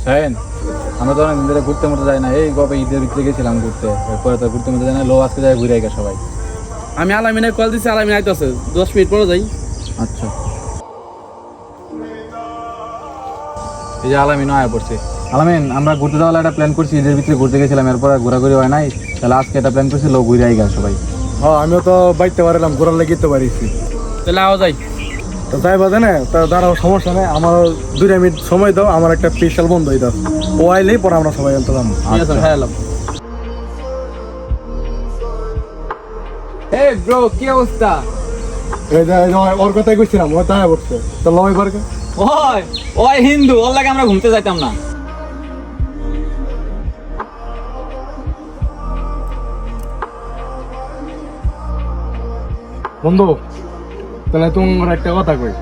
শাহিন, আমরা তো অনেকদিন ধরে ঘুরতে মতো যাই না। এই কবে ঈদের ভিতরে গেছিলাম ঘুরতে, এরপরে তো ঘুরতে মতো যাই না। লো আজকে যাই ঘুরে আইগা সবাই। আমি আলামিনে কল দিছি, আলামিন আইতাছে, 10 মিনিট পরে যাই। আচ্ছা, এই যে আলামিন আয়া পড়ছে। আলামিন, আমরা ঘুরতে যাওয়ার একটা প্ল্যান করছি, ঈদের ভিতরে ঘুরতে গেছিলাম, এরপর ঘোরাঘুরি হয় নাই। তাহলে আজকে একটা প্ল্যান করছি, লো ঘুরে আইগা সবাই। হ্যাঁ, আমিও তো বাইতে পারলাম, ঘোরার লেগে তো পারিছি। তাহলে আও যাই। তো যাই বাজে না, তা দাঁড়াও, সমস্যা নেই। আমার 2 মিনিট সময় দাও, আমার একটা স্পেশাল বন্ধু হইতে ও আইলেই পরে আমরা সবাই আনতাম। ঠিক আছে, হ্যাঁ এলাম। এই ব্রো, কি অবস্থা? এই যে ওর কথাই কইছিলাম, ও তাই বলছে। তো লয় বার ওই ওই হিন্দু, ওর লাগে আমরা ঘুরতে যাইতাম না। বন্ধু, তাহলে তোমার একটা কথা কই।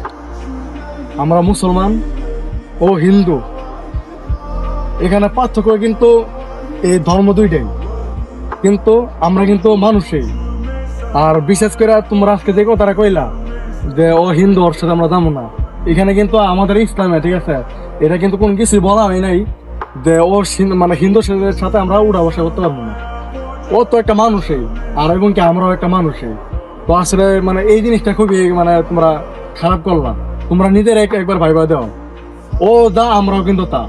আমরা মুসলমান ও হিন্দু, এখানে পার্থক্য কিন্তু এই ধর্ম দুইটাই, কিন্তু আমরা কিন্তু মানুষই। আর বিশেষ করে তোমরা আজকে যে কথাটা কইলা যে ও হিন্দু, ওর সাথে আমরা যাবো না, এখানে কিন্তু আমাদের ইসলামে, ঠিক আছে, এটা কিন্তু কোনো কিছু বলা হয় নাই যে ও মানে হিন্দুর সাথে আমরা উঠা বসা করতে পারবো না। ও তো একটা মানুষই, আর এবং কি আমরাও একটা মানুষই। তো আসলে মানে এই জিনিসটা খুবই মানে তোমরা খারাপ করলা। তোমরা নিজের একবার ভাইবা দাও, ও যা আমরাও কিন্তু তা।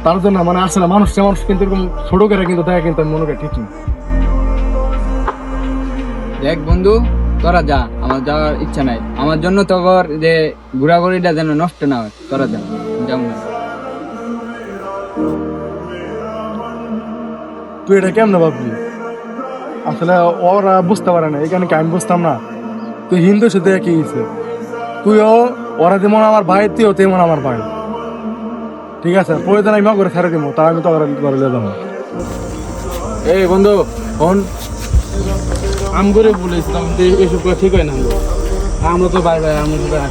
তার জন্য মানে আসলে মানুষ কিন্তু এরকম ছোট করে কিন্তু দেখা কিন্তু আমি মনে করি ঠিক না। দেখ বন্ধু, তোরা যা, আমার যাওয়ার ইচ্ছা নাই। আমার জন্য তোর যে ঘোরাঘুরিটা যেন নষ্ট না হয়, তোরা যা, যাও না। তুই এটা কেমনে ভাবলি? আসলে ওরা বুঝতে পারে না, এখানে কি আমি বুঝতাম না? তুই হিন্দুর সাথে কি হয়েছে? তুইও ওরা যেমন আমার ভাই, তুইও তেমন আমার ভাই, ঠিক আছে? প্রয়োজন আমি করে ছেড়ে দিব, তার আমি তো ঘরে যাবো। এই বন্ধু, ফোন আম করে বলেছিলাম যে এসব ঠিক হয় না। আমরা তো বাই বাই, আমরা